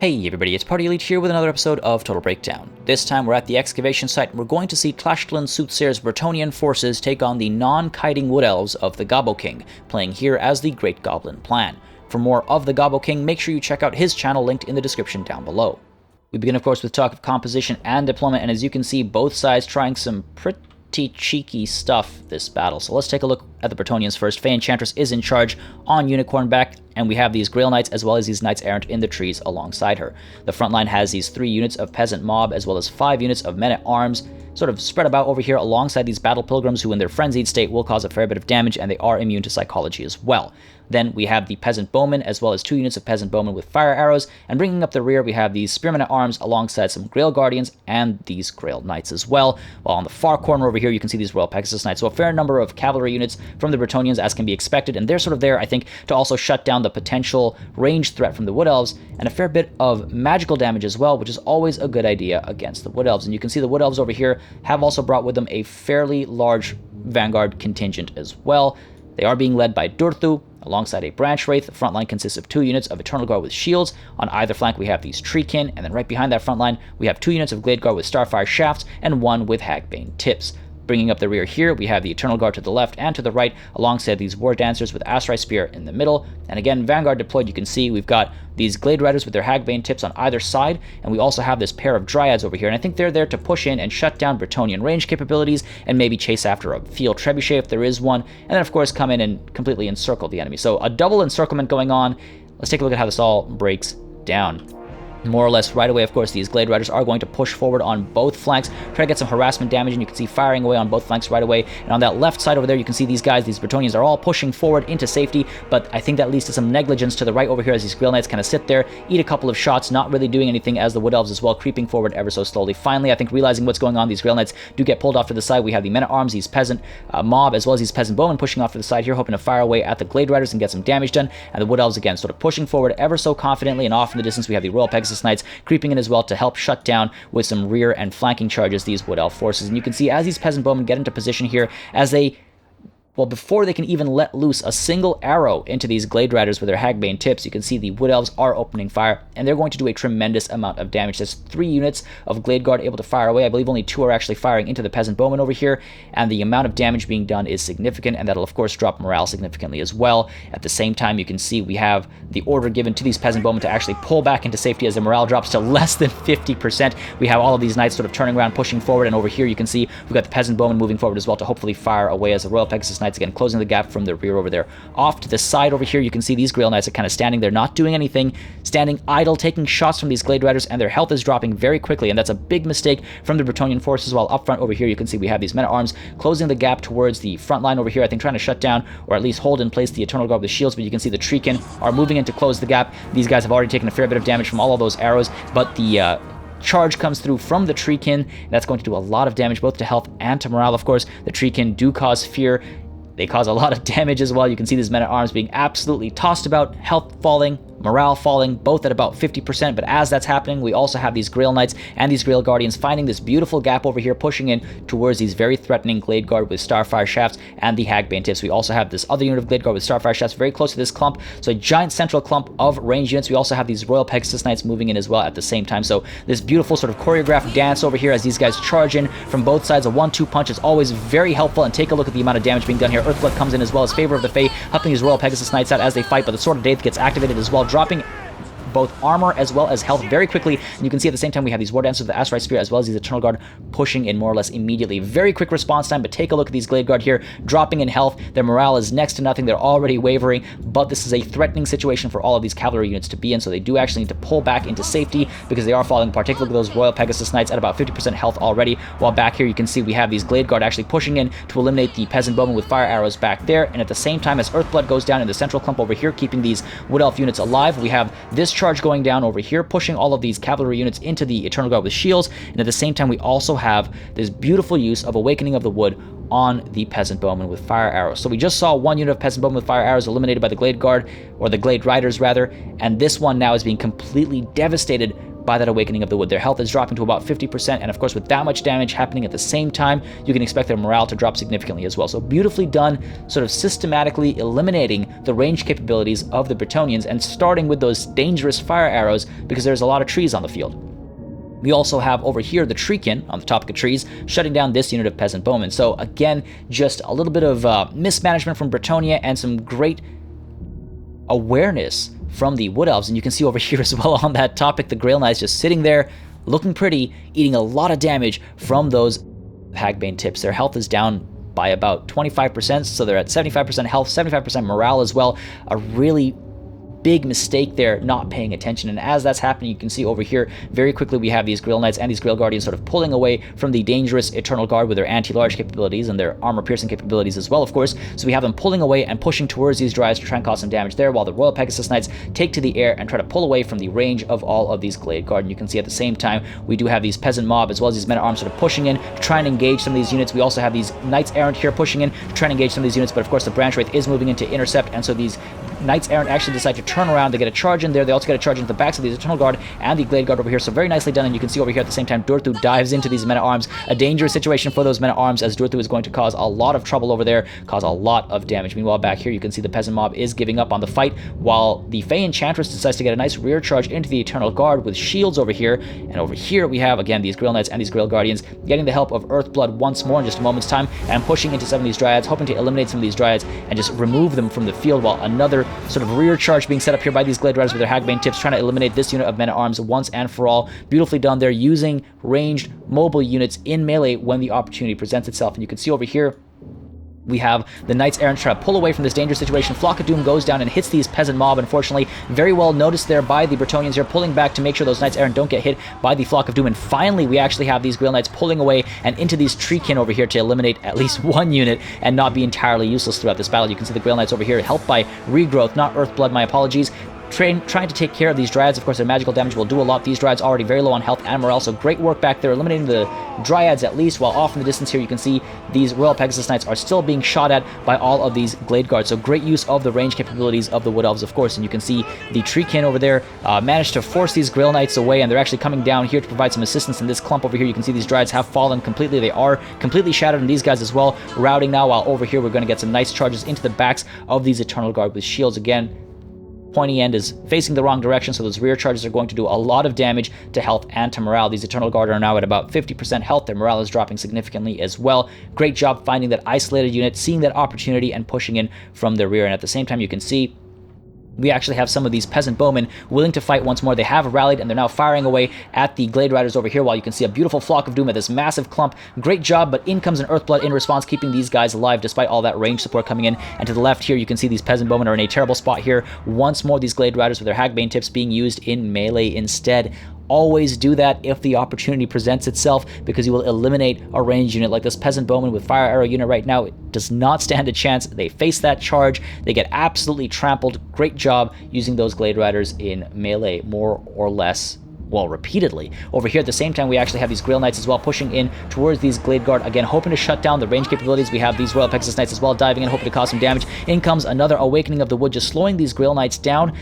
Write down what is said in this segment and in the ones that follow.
Hey everybody, it's Party Elite here with another episode of Total Breakdown. This time we're at the excavation site and we're going to see Tlashtalan Soothsayer's Bretonnian forces take on the non-kiting Wood Elves of the Gobbo King, playing here as the Great Goblin Plan. For more of the Gobbo King, make sure you check out his channel linked in the description down below. We begin of course with talk of composition and deployment, and as you can see, both sides trying some pretty cheeky stuff this battle. So let's take a look at the Bretonnians first. Fey Enchantress is in charge on Unicorn back, and we have these Grail Knights as well as these Knights Errant in the trees alongside her. The front line has these 3 units of Peasant Mob as well as 5 units of Men-at-Arms sort of spread about over here alongside these Battle Pilgrims who in their frenzied state will cause a fair bit of damage, and they are immune to psychology as well. Then we have the Peasant Bowmen as well as 2 units of Peasant Bowmen with fire arrows, and bringing up the rear we have these Spearmen at Arms alongside some Grail Guardians and these Grail Knights as well. While on the far corner over here you can see these Royal Pegasus Knights, so a fair number of cavalry units from the Bretonnians as can be expected, and they're sort of there I think to also shut down the potential range threat from the Wood Elves, and a fair bit of magical damage as well, which is always a good idea against the Wood Elves. And you can see the Wood Elves over here have also brought with them a fairly large Vanguard contingent as well. They are being led by Durthu alongside a Branch Wraith. The front line consists of 2 units of Eternal Guard with shields. On either flank we have these Treekin, and then right behind that front line we have 2 units of Glade Guard with Starfire shafts and 1 with Hagbane tips. Bringing up the rear here, we have the Eternal Guard to the left and to the right, alongside these War Dancers with Asrai Spear in the middle. And again, Vanguard deployed, you can see we've got these Glade Riders with their Hagbane tips on either side, and we also have this pair of Dryads over here, and I think they're there to push in and shut down Bretonnian range capabilities, and maybe chase after a field trebuchet if there is one, and then of course come in and completely encircle the enemy. So a double encirclement going on. Let's take a look at how this all breaks down. More or less right away, of course, these Glade Riders are going to push forward on both flanks, try to get some harassment damage, and you can see firing away on both flanks right away. And on that left side over there, you can see these guys, these Bretonnians, are all pushing forward into safety, but I think that leads to some negligence to the right over here as these Grail Knights kind of sit there, eat a couple of shots, not really doing anything, as the Wood Elves as well, creeping forward ever so slowly. Finally, I think realizing what's going on, these Grail Knights do get pulled off to the side. We have the Men-at-Arms, these Peasant Mob, as well as these Peasant Bowmen pushing off to the side here, hoping to fire away at the Glade Riders and get some damage done. And the Wood Elves, again, sort of pushing forward ever so confidently, and off in the distance we have the Royal Pegasus Knights creeping in as well to help shut down with some rear and flanking charges these Wood Elf forces. And you can see as these Peasant Bowmen get into position here, as they, well, before they can even let loose a single arrow into these Glade Riders with their Hagbane tips, you can see the Wood Elves are opening fire, and they're going to do a tremendous amount of damage. There's 3 units of Glade Guard able to fire away. I believe only 2 are actually firing into the Peasant Bowmen over here, and the amount of damage being done is significant, and that'll of course drop morale significantly as well. At the same time, you can see we have the order given to these Peasant Bowmen to actually pull back into safety as the morale drops to less than 50%. We have all of these Knights sort of turning around, pushing forward, and over here you can see we've got the Peasant Bowmen moving forward as well to hopefully fire away as the Royal Pegasus Knights again closing the gap from the rear over there. Off to the side over here, you can see these Grail Knights are kind of standing there, not doing anything, standing idle, taking shots from these Glade Riders, and their health is dropping very quickly, and that's a big mistake from the Bretonnian forces. While up front over here, you can see we have these Men-at-Arms closing the gap towards the front line over here, I think trying to shut down or at least hold in place the Eternal Guard with shields, but you can see the Treekin are moving in to close the gap. These guys have already taken a fair bit of damage from all of those arrows, but the charge comes through from the Treekin. That's going to do a lot of damage both to health and to morale. Of course, the Treekin do cause fear. They cause a lot of damage as well. You can see these Men-at-Arms being absolutely tossed about, health falling, morale falling, both at about 50%, but as that's happening, we also have these Grail Knights and these Grail Guardians finding this beautiful gap over here, pushing in towards these very threatening Glade Guard with Starfire shafts and the Hagbane tips. We also have this other unit of Glade Guard with Starfire shafts very close to this clump, so a giant central clump of range units. We also have these Royal Pegasus Knights moving in as well at the same time, so this beautiful sort of choreographed dance over here as these guys charge in from both sides. A 1-2 punch is always very helpful, and take a look at the amount of damage being done here. Earthblood comes in as well as Favor of the Fae, helping these Royal Pegasus Knights out as they fight, but the Sword of Death gets activated as well, dropping both armor as well as health very quickly. And you can see at the same time we have these War Dancers with the Asrai Spear as well as these Eternal Guard pushing in more or less immediately. Very quick response time, but take a look at these Glade Guard here dropping in health. Their morale is next to nothing. They're already wavering, but this is a threatening situation for all of these cavalry units to be in, so they do actually need to pull back into safety because they are falling apart. Take a look at those Royal Pegasus Knights at about 50% health already, while back here you can see we have these Glade Guard actually pushing in to eliminate the Peasant Bowmen with fire arrows back there. And at the same time, as Earthblood goes down in the central clump over here, keeping these Wood Elf units alive, we have this charge going down over here, pushing all of these cavalry units into the Eternal Guard with shields. And at the same time, we also have this beautiful use of Awakening of the Wood on the Peasant Bowmen with fire arrows. So we just saw 1 unit of Peasant Bowmen with fire arrows eliminated by the Glade Guard, or the Glade Riders rather, and this one now is being completely devastated by that Awakening of the Wood. Their health is dropping to about 50%, and of course with that much damage happening at the same time, you can expect their morale to drop significantly as well. So beautifully done, sort of systematically eliminating the range capabilities of the Bretonnians and starting with those dangerous fire arrows because there's a lot of trees on the field. We also have over here the Treekin, on the topic of trees, shutting down this unit of Peasant Bowmen. So again, just a little bit of mismanagement from Bretonnia and some great awareness from the Wood Elves. And you can see over here as well on that topic, the Grail Knights just sitting there, looking pretty, eating a lot of damage from those Hagbane tips. Their health is down by about 25%, so they're at 75% health, 75% morale as well. A really big mistake there, not paying attention. And as that's happening, you can see over here very quickly we have these Grail Knights and these Grail Guardians sort of pulling away from the dangerous Eternal Guard with their anti-large capabilities and their armor-piercing capabilities as well, of course. So we have them pulling away and pushing towards these Dryads to try and cause some damage there, while the Royal Pegasus Knights take to the air and try to pull away from the range of all of these Glade Guard. And you can see at the same time, we do have these Peasant Mob as well as these Men-at-Arms sort of pushing in to try and engage some of these units. We also have these Knights Errant here pushing in to try and engage some of these units, but of course the Branch Wraith is moving in to intercept, and so these Knights Errant actually decide to turn around. They get a charge in there. They also get a charge into the backs of these Eternal Guard and the Glade Guard over here. So very nicely done. And you can see over here at the same time, Durthu dives into these Men-at-Arms. A dangerous situation for those Men-at-Arms, as Durthu is going to cause a lot of trouble over there, cause a lot of damage. Meanwhile, back here, you can see the Peasant Mob is giving up on the fight, while the Fey Enchantress decides to get a nice rear charge into the Eternal Guard with shields over here. And over here, we have, again, these Grail Knights and these Grail Guardians getting the help of Earthblood once more in just a moment's time, and pushing into some of these Dryads, hoping to eliminate some of these Dryads and just remove them from the field, while another sort of rear charge being set up here by these Glade Riders with their Hagbane tips, trying to eliminate this unit of Men-at-Arms once and for all. Beautifully done there, using ranged mobile units in melee when the opportunity presents itself. And you can see over here, we have the Knights Errant try to pull away from this dangerous situation. Flock of Doom goes down and hits these Peasant Mob, unfortunately. Very well noticed there by the Bretonnians here, pulling back to make sure those Knights Errant don't get hit by the Flock of Doom. And finally, we actually have these Grail Knights pulling away and into these Treekin over here to eliminate at least one unit and not be entirely useless throughout this battle. You can see the Grail Knights over here, helped by Regrowth, not Earthblood, my apologies. Trying to take care of these Dryads. Of course, their magical damage will do a lot. These Dryads already very low on health and morale, so great work back there, eliminating the Dryads at least, while off in the distance here you can see these Royal Pegasus Knights are still being shot at by all of these Glade Guards. So great use of the range capabilities of the Wood Elves, of course. And you can see the Treekin over there managed to force these Grail Knights away, and they're actually coming down here to provide some assistance in this clump over here. You can see these Dryads have fallen completely. They are completely shattered, and these guys as well routing now, while over here we're going to get some nice charges into the backs of these Eternal Guard with shields. Again, pointy end is facing the wrong direction, so those rear charges are going to do a lot of damage to health and to morale. These Eternal Guard are now at about 50% health. Their morale is dropping significantly as well. Great job finding that isolated unit, seeing that opportunity, and pushing in from the rear. And at the same time, you can see we actually have some of these Peasant Bowmen willing to fight once more. They have rallied, and they're now firing away at the Glade Riders over here, while you can see a beautiful Flock of Doom at this massive clump. Great job, but in comes an Earthblood in response, keeping these guys alive despite all that range support coming in. And to the left here, you can see these Peasant Bowmen are in a terrible spot here. Once more, these Glade Riders with their Hagbane tips being used in melee instead. Always do that if the opportunity presents itself, because you will eliminate a ranged unit like this Peasant Bowman with Fire Arrow unit right now. It does not stand a chance. They face that charge. They get absolutely trampled. Great job using those Glade Riders in melee, more or less, well, repeatedly. Over here at the same time, we actually have these Grail Knights as well pushing in towards these Glade Guard, again hoping to shut down the range capabilities. We have these Royal Pegasus Knights as well diving in, hoping to cause some damage. In comes another Awakening of the Wood, just slowing these Grail Knights down,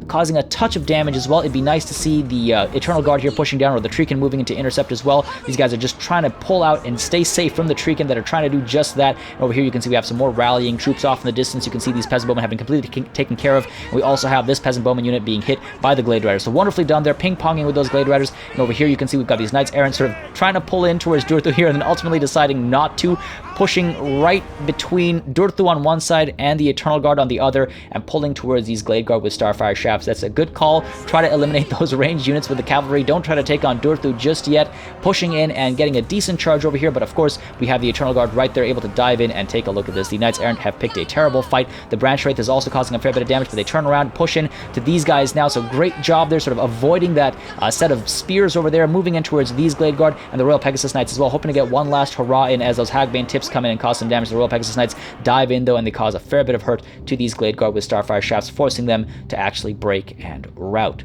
causing a touch of damage as well. It'd be nice to see the Eternal Guard here pushing down, or the Treekin moving into intercept as well. These guys are just trying to pull out and stay safe from the Treekin that are trying to do just that. And over here you can see we have some more rallying troops off in the distance. You can see these Peasant Bowmen have been completely taken care of. And we also have this Peasant Bowman unit being hit by the Glade Riders. So wonderfully done there, ping-ponging with those Glade Riders. And over here you can see we've got these Knights Errant sort of trying to pull in towards Durthu here, and then ultimately deciding not to, pushing right between Durthu on one side and the Eternal Guard on the other, and pulling towards these Glade Guard with Starfire Shafts. That's a good call. Try to eliminate those ranged units with the cavalry. Don't try to take on Durthu just yet. Pushing in and getting a decent charge over here, but of course we have the Eternal Guard right there able to dive in and take a look at this. The Knights Errant have picked a terrible fight. The Branch Wraith is also causing a fair bit of damage, but they turn around, push in to these guys now. So great job there, sort of avoiding that set of spears over there, moving in towards these Glade Guard and the Royal Pegasus Knights as well, hoping to get one last hurrah in as those Hagbane tips come in and cause some damage. The Royal Pegasus Knights dive in though, and they cause a fair bit of hurt to these Glade Guard with Starfire Shafts, forcing them to actually break and rout.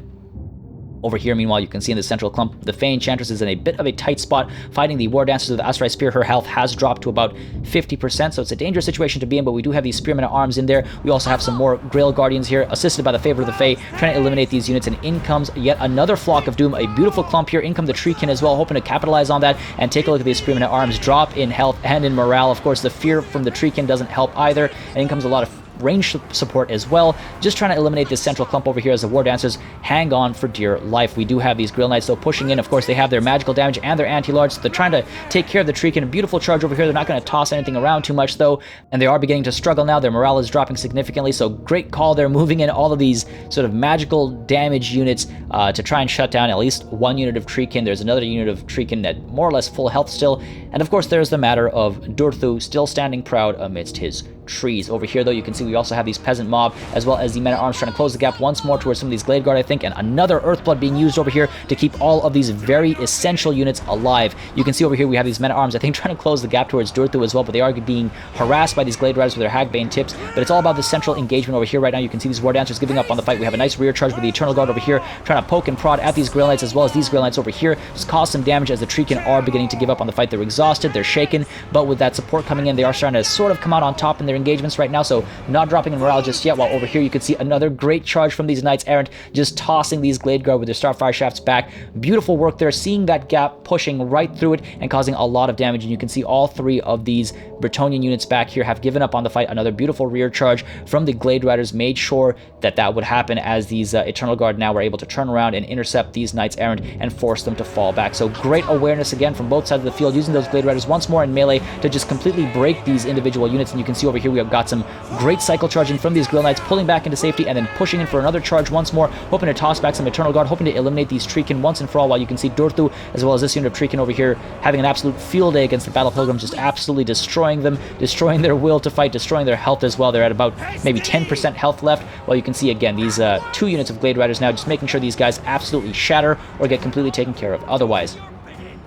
Over here, meanwhile, you can see in the central clump, the Fey Enchantress is in a bit of a tight spot, fighting the War Dancers with the Asteroid Spear. Her health has dropped to about 50%, so it's a dangerous situation to be in, but we do have these Spearmen at Arms in there. We also have some more Grail Guardians here, assisted by the Favor of the Fey, trying to eliminate these units, and in comes yet another Flock of Doom, a beautiful clump here. In come the Treekin as well, hoping to capitalize on that, and take a look at these Spearmen at Arms, drop in health and in morale. Of course, the fear from the Treekin doesn't help either, and in comes a lot of range support as well, just trying to eliminate this central clump over here as the War Dancers hang on for dear life. We do have these Grail Knights though pushing in. Of course, they have their magical damage and their anti-large, so they're trying to take care of the Treekin. A beautiful charge over here. They're not going to toss anything around too much though, and they are beginning to struggle now. Their morale is dropping significantly, so great call there, moving in all of these sort of magical damage units to try and shut down at least one unit of Treekin. There's another unit of Treekin at more or less full health still, and of course there's the matter of Durthu still standing proud amidst his trees. Over here though, you can see we also have these peasant mob as well as the men-at-arms trying to close the gap once more towards some of these Glade Guard, I think, and another Earthblood being used over here to keep all of these very essential units alive. You can see over here we have these men-at-arms, I think, trying to close the gap towards Durthu as well, but they are being harassed by these Glade Riders with their Hagbane tips, but it's all about the central engagement over here right now. You can see these War Dancers giving up on the fight. We have a nice rear charge with the Eternal Guard over here, trying to poke and prod at these Grail Knights as well as these Grail Knights over here, just cause some damage as the Treekin are beginning to give up on the fight. They're exhausted, they're shaken, but with that support coming in, they are starting to sort of come out on top in their engagements right now, so not dropping in morale just yet, while over here you can see another great charge from these Knights Errant, just tossing these Glade Guard with their Starfire Shafts back. Beautiful work there, seeing that gap, pushing right through it, and causing a lot of damage, and you can see all three of these Bretonnian units back here have given up on the fight. Another beautiful rear charge from the Glade Riders made sure that that would happen as these Eternal Guard now were able to turn around and intercept these Knights Errant and force them to fall back. So great awareness again from both sides of the field, using those Glade Riders once more in melee to just completely break these individual units, and you can see over here we have got some great cycle charging from these Grail Knights, pulling back into safety and then pushing in for another charge once more, hoping to toss back some Eternal Guard, hoping to eliminate these Treekin once and for all, while you can see Durthu as well as this unit of Treekin over here having an absolute field day against the Battle Pilgrims, just absolutely destroying them, destroying their will to fight, destroying their health as well. They're at about maybe 10% health left, while you can see again these two units of Glade Riders now just making sure these guys absolutely shatter or get completely taken care of otherwise.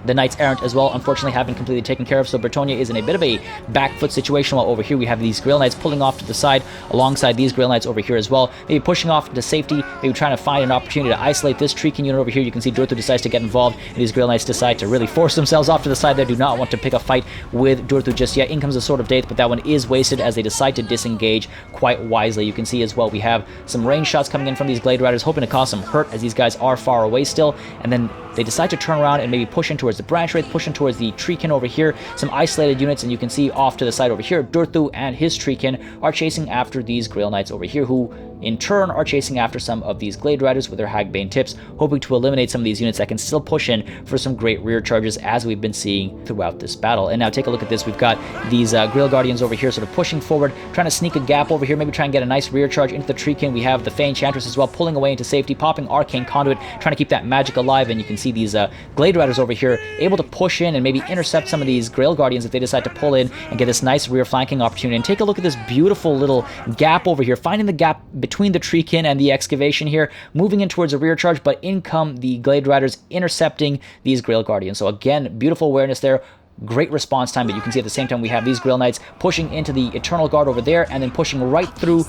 The Knights Errant as well, unfortunately, have been completely taken care of, so Bretonnia is in a bit of a back foot situation, while over here we have these Grail Knights pulling off to the side alongside these Grail Knights over here as well, maybe pushing off into safety, maybe trying to find an opportunity to isolate this Treekin unit over here. You can see Durthu decides to get involved, and these Grail Knights decide to really force themselves off to the side. They do not want to pick a fight with Durthu just yet. In comes the Sword of Death, but that one is wasted as they decide to disengage quite wisely. You can see as well we have some range shots coming in from these Glade Riders, hoping to cause some hurt as these guys are far away still, and then they decide to turn around and maybe push in towards the Branch Wraith, push in towards the Treekin over here, some isolated units, and you can see off to the side over here, Durthu and his Treekin are chasing after these Grail Knights over here, who in turn are chasing after some of these Glade Riders with their Hagbane tips, hoping to eliminate some of these units that can still push in for some great rear charges as we've been seeing throughout this battle. And now take a look at this. We've got these Grail Guardians over here sort of pushing forward, trying to sneak a gap over here, maybe try and get a nice rear charge into the Treekin. We have the Fey Enchantress as well pulling away into safety, popping Arcane Conduit, trying to keep that magic alive, and you can see these Glade Riders over here able to push in and maybe intercept some of these Grail Guardians if they decide to pull in and get this nice rear flanking opportunity. And take a look at this beautiful little gap over here, finding the gap between the Treekin and the Excavation here, moving in towards a rear charge, but in come the Glade Riders intercepting these Grail Guardians. So again, beautiful awareness there. Great response time, but you can see at the same time we have these Grail Knights pushing into the Eternal Guard over there, and then pushing right through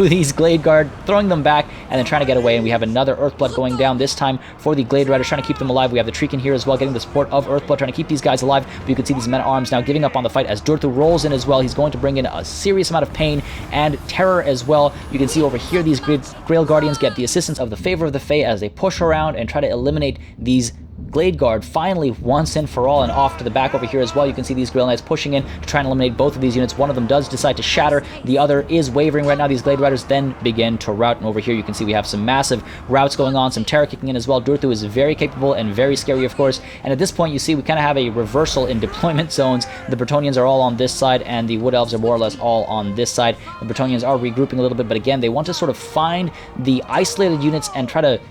these Glade Guard, throwing them back, and then trying to get away. And we have another Earthblood going down, this time for the Glade Riders, trying to keep them alive. We have the Treekin here as well, getting the support of Earthblood, trying to keep these guys alive, but you can see these Men-at-Arms now giving up on the fight as Durthu rolls in as well. He's going to bring in a serious amount of pain and terror as well. You can see over here these Grail Guardians get the assistance of the Favor of the Fey as they push around and try to eliminate these Glade Guard finally once and for all. And off to the back over here as well, you can see these Grail Knights pushing in to try and eliminate both of these units. One of them does decide to shatter, the other is wavering right now. These Glade Riders then begin to rout, and over here you can see we have some massive routes going on, some terror kicking in as well. Durthu is very capable and very scary, of course, and at this point you see we kind of have a reversal in deployment zones. The Bretonnians are all on this side, and the Wood Elves are more or less all on this side. The Bretonnians are regrouping a little bit, but again, they want to sort of find the isolated units and try to,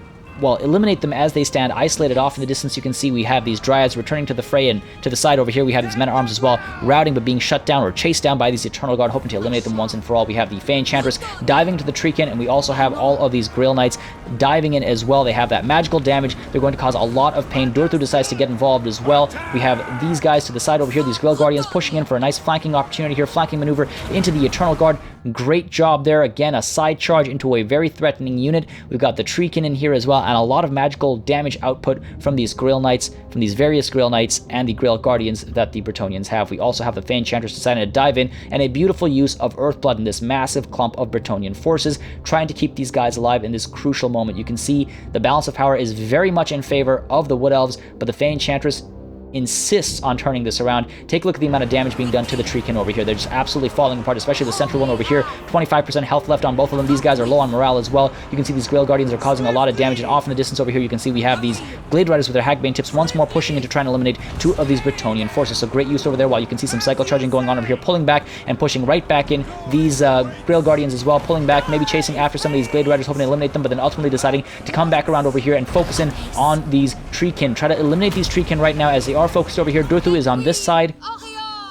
well, eliminate them as they stand isolated off in the distance. You can see we have these Dryads returning to the fray, and to the side over here we have these Men-at-Arms as well, routing but being shut down or chased down by these Eternal Guard, hoping to eliminate them once and for all. We have the Fey Enchantress diving into the Treekin, and we also have all of these Grail Knights diving in as well. They have that magical damage. They're going to cause a lot of pain. Durthu decides to get involved as well. We have these guys to the side over here, these Grail Guardians pushing in for a nice flanking opportunity here, flanking maneuver into the Eternal Guard. Great job there. Again, a side charge into a very threatening unit. We've got the Treekin in here as well, and a lot of magical damage output from these Grail Knights, from these various Grail Knights and the Grail Guardians that the Bretonnians have. We also have the Fey Enchantress deciding to dive in, and a beautiful use of Earthblood in this massive clump of Bretonnian forces, trying to keep these guys alive in this crucial moment. You can see the balance of power is very much in favor of the Wood Elves, but the Fey Enchantress insists on turning this around. Take a look at the amount of damage being done to the Treekin over here. They're just absolutely falling apart, especially the central one over here. 25% health left on both of them. These guys are low on morale as well. You can see these Grail Guardians are causing a lot of damage, and off in the distance over here you can see we have these Glade Riders with their Hagbane tips once more pushing into trying to eliminate two of these Bretonnian forces. So great use over there, while you can see some cycle charging going on over here, pulling back and pushing right back in these Grail Guardians as well, pulling back, maybe chasing after some of these Glade Riders, hoping to eliminate them, but then ultimately deciding to come back around over here and focus in on these Treekin. Try to eliminate these Treekin right now as they are focused over here. Durthu is on this side.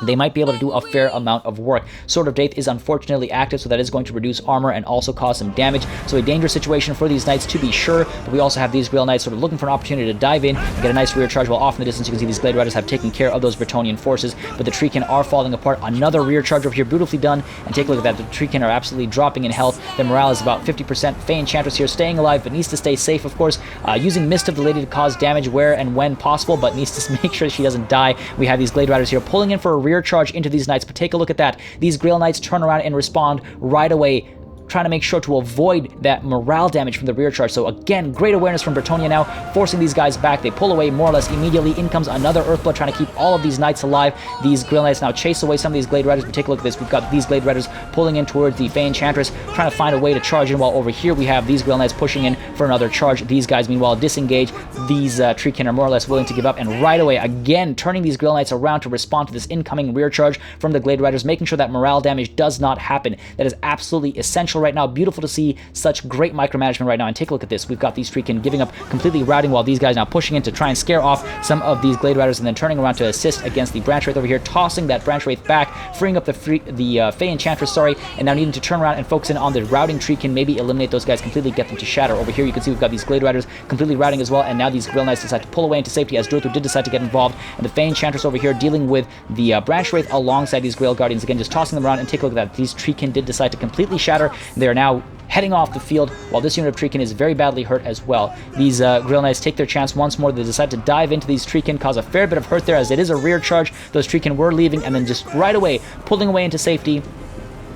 They might be able to do a fair amount of work. Sword of Daith is unfortunately active, so that is going to reduce armor and also cause some damage. So a dangerous situation for these knights to be sure, but we also have these Grail Knights sort of looking for an opportunity to dive in and get a nice rear charge, while off in the distance you can see these Glade Riders have taken care of those Bretonnian forces, but the Treekin are falling apart. Another rear charge over here, beautifully done, and take a look at that. The Treekin are absolutely dropping in health. Their morale is about 50%. Fey Enchantress here staying alive, but needs to stay safe, of course, using Mist of the Lady to cause damage where and when possible, but needs to make sure she doesn't die. We have these Glade Riders here pulling in for a rear charge into these Knights, but take a look at that. These Grail Knights turn around and respond right away, trying to make sure to avoid that morale damage from the rear charge. So again, great awareness from Bretonnia now, forcing these guys back. They pull away more or less immediately. In comes another Earthblood, trying to keep all of these Knights alive. These Grail Knights now chase away some of these Glade Riders, but take a look at this. We've got these Glade Riders pulling in towards the Fey Enchantress, trying to find a way to charge in, while over here we have these Grail Knights pushing in for another charge. These guys, meanwhile, disengage. These Treekin are more or less willing to give up, and right away, again, turning these Grail Knights around to respond to this incoming rear charge from the Glade Riders, making sure that morale damage does not happen. That is absolutely essential right now. Beautiful to see such great micromanagement right now. And take a look at this. We've got these Treekin giving up, completely routing, while these guys now pushing in to try and scare off some of these Glade Riders, and then turning around to assist against the Branch Wraith over here, tossing that Branch Wraith back, freeing up the Fey Enchantress, and now needing to turn around and focus in on the routing Treekin, maybe eliminate those guys completely, get them to shatter. Over here you can see we've got these Glade Riders completely routing as well, and now these Grail Knights decide to pull away into safety as Durthu did decide to get involved, and the Fey Enchantress over here dealing with the Branch Wraith alongside these Grail Guardians, again just tossing them around. And take a look at that. These Treekin did decide to completely shatter. They are now heading off the field, while this unit of Treekin is very badly hurt as well. These Grail Knights take their chance once more. They decide to dive into these Treekin, cause a fair bit of hurt there as it is a rear charge. Those Treekin were leaving, and then just right away pulling away into safety,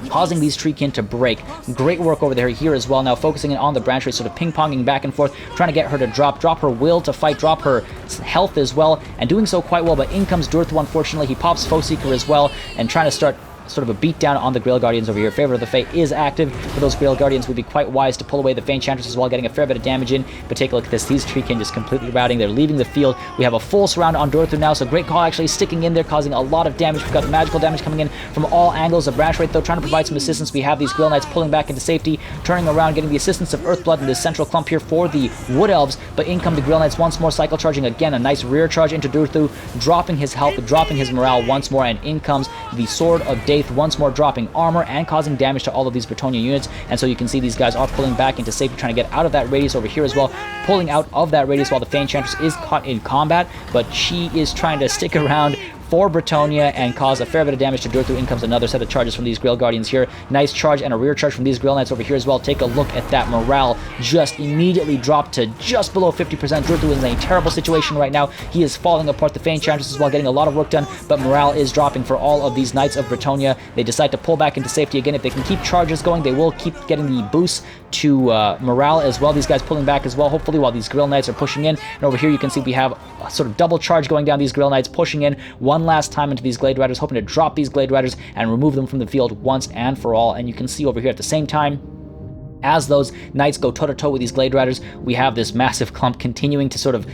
causing these Treekin to break. Great work over there here as well. Now focusing in on the Branch Wraith, sort of ping-ponging back and forth, trying to get her to drop her will to fight, drop her health as well, and doing so quite well. But in comes Durthu, unfortunately. He pops Foeseeker as well, and trying to start sort of a beatdown on the Grail Guardians over here. Favor of the Fae is active, but those Grail Guardians would be quite wise to pull away the Fey Enchantress as well, getting a fair bit of damage in. But take a look at this. These Treekin just completely routing. They're leaving the field. We have a full surround on Durthu now, so great call actually sticking in there, causing a lot of damage. We've got magical damage coming in from all angles. The Branch Wraith, though, trying to provide some assistance. We have these Grail Knights pulling back into safety, turning around, getting the assistance of Earthblood in this central clump here for the Wood Elves. But in come the Grail Knights once more, cycle charging again. A nice rear charge into Durthu, dropping his health, dropping his morale once more, and in comes the Sword of Daith once more, dropping armor and causing damage to all of these Bretonnia units. And so you can see these guys are pulling back into safety, trying to get out of that radius over here as well, pulling out of that radius, while the Fey Enchantress is caught in combat, but she is trying to stick around for Bretonnia and cause a fair bit of damage to Durthu. In comes another set of charges from these Grail Guardians here. Nice charge and a rear charge from these Grail Knights over here as well. Take a look at that. Morale just immediately dropped to just below 50%. Durthu is in a terrible situation right now. He is falling apart. The Fey Enchantress as well getting a lot of work done, but morale is dropping for all of these Knights of Bretonnia. They decide to pull back into safety again. If they can keep charges going, they will keep getting the boost to morale as well. These guys pulling back as well, hopefully, while these Grail Knights are pushing in. And over here you can see we have a sort of double charge going down. These Grail Knights pushing in one last time into these Glade Riders, hoping to drop these Glade Riders and remove them from the field once and for all. And you can see over here at the same time, as those Knights go toe-to-toe with these Glade Riders, we have this massive clump continuing to sort of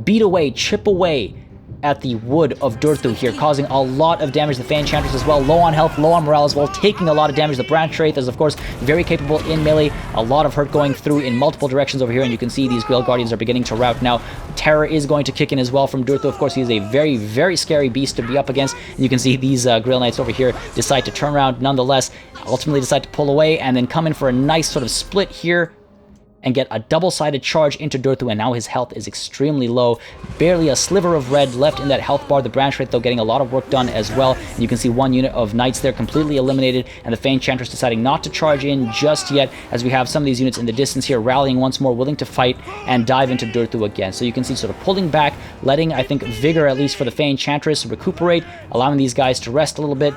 beat away, chip away at the wood of Durthu here, causing a lot of damage. The Fey Enchantress as well, low on health, low on morale as well, taking a lot of damage. The Branch Wraith is, of course, very capable in melee. A lot of hurt going through in multiple directions over here, and you can see these Grail Guardians are beginning to rout now. Terror is going to kick in as well from Durthu. Of course, he is a very, very scary beast to be up against. And you can see these Grail Knights over here decide to turn around nonetheless, ultimately decide to pull away, and then come in for a nice sort of split here. and get a double-sided charge into Durthu, and now his health is extremely low. Barely a sliver of red left in that health bar. The Branch Wraith, though, getting a lot of work done as well. And you can see one unit of Knights there completely eliminated, and the Fey Enchantress deciding not to charge in just yet, as we have some of these units in the distance here rallying once more, willing to fight and dive into Durthu again. So you can see sort of pulling back, letting, I think, Vigor, at least for the Fey Enchantress, recuperate, allowing these guys to rest a little bit,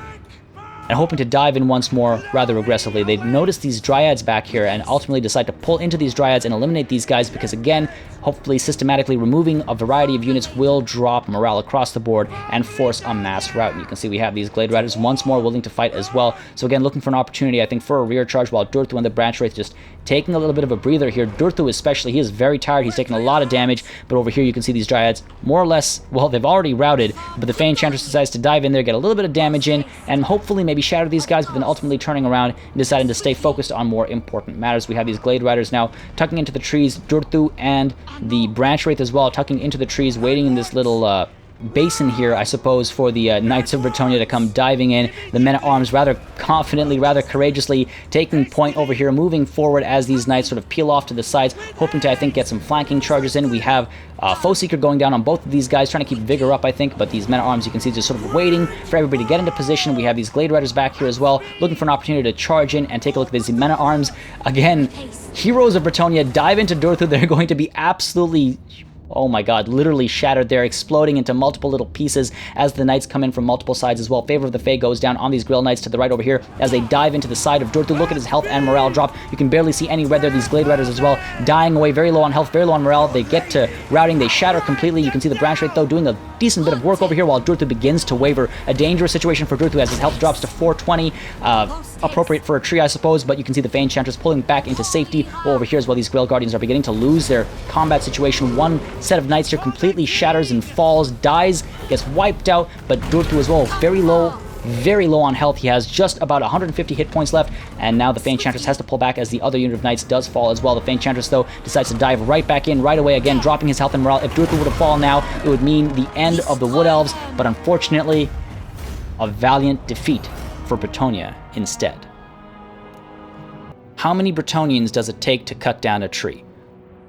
and hoping to dive in once more rather aggressively. They notice these Dryads back here and ultimately decide to pull into these Dryads and eliminate these guys because, again, hopefully systematically removing a variety of units will drop morale across the board and force a mass rout. And you can see we have these Glade Riders once more willing to fight as well. So again, looking for an opportunity, I think, for a rear charge, while Durthu and the Branch Wraith just taking a little bit of a breather here. Durthu especially, he is very tired. He's taking a lot of damage, but over here you can see these Dryads more or less, well, they've already routed, but the Fey Enchantress decides to dive in there, get a little bit of damage in, and hopefully maybe shatter these guys, but then ultimately turning around and deciding to stay focused on more important matters. We have these Glade Riders now tucking into the trees, Durthu and the Branch Wraith as well tucking into the trees, waiting in this little basin here, I suppose, for the Knights of Bretonnia to come diving in. The men-at-arms rather confidently, rather courageously taking point over here, moving forward as these Knights sort of peel off to the sides, hoping to, I think, get some flanking charges in. We have Foe Seeker going down on both of these guys, trying to keep Vigor up, I think, but these men-at-arms, you can see, just sort of waiting for everybody to get into position. We have these Glade Riders back here as well, looking for an opportunity to charge in and take a look at these men-at-arms. Again, heroes of Bretonnia dive into Durthu. They're going to be absolutely, oh my god, literally shattered there, exploding into multiple little pieces as the Knights come in from multiple sides as well. Favor of the Fae goes down on these Grail Knights to the right over here as they dive into the side of Durthu. Look at his health and morale drop. You can barely see any red there. These Glade Riders as well, dying away, very low on health, very low on morale. They get to routing, they shatter completely. You can see the Branch Wraith, though, doing a decent bit of work over here while Durthu begins to waver. A dangerous situation for Durthu as his health drops to 420. Appropriate for a tree, I suppose, but you can see the Fey Enchantress pulling back into safety over here as well. These Grail Guardians are beginning to lose their combat situation. One set of Knights here completely shatters and falls, dies, gets wiped out, but Durthu as well, very low on health. He has just about 150 hit points left, and now the Fey Enchantress has to pull back as the other unit of Knights does fall as well. The Fey Enchantress, though, decides to dive right back in right away, again, dropping his health and morale. If Durthu were to fall now, it would mean the end of the Wood Elves, but unfortunately, a valiant defeat for Bretonnia instead. How many Bretonnians does it take to cut down a tree?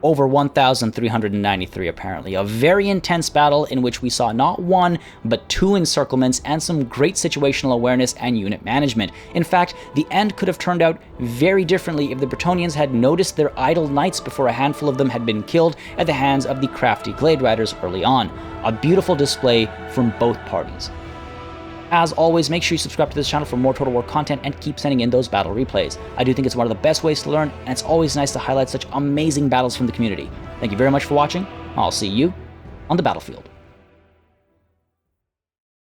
Over 1,393 apparently. A very intense battle in which we saw not one, but two encirclements and some great situational awareness and unit management. In fact, the end could have turned out very differently if the Bretonnians had noticed their idle Knights before a handful of them had been killed at the hands of the crafty Glade Riders early on. A beautiful display from both parties. As always, make sure you subscribe to this channel for more Total War content and keep sending in those battle replays. I do think it's one of the best ways to learn, and it's always nice to highlight such amazing battles from the community. Thank you very much for watching. I'll see you on the battlefield.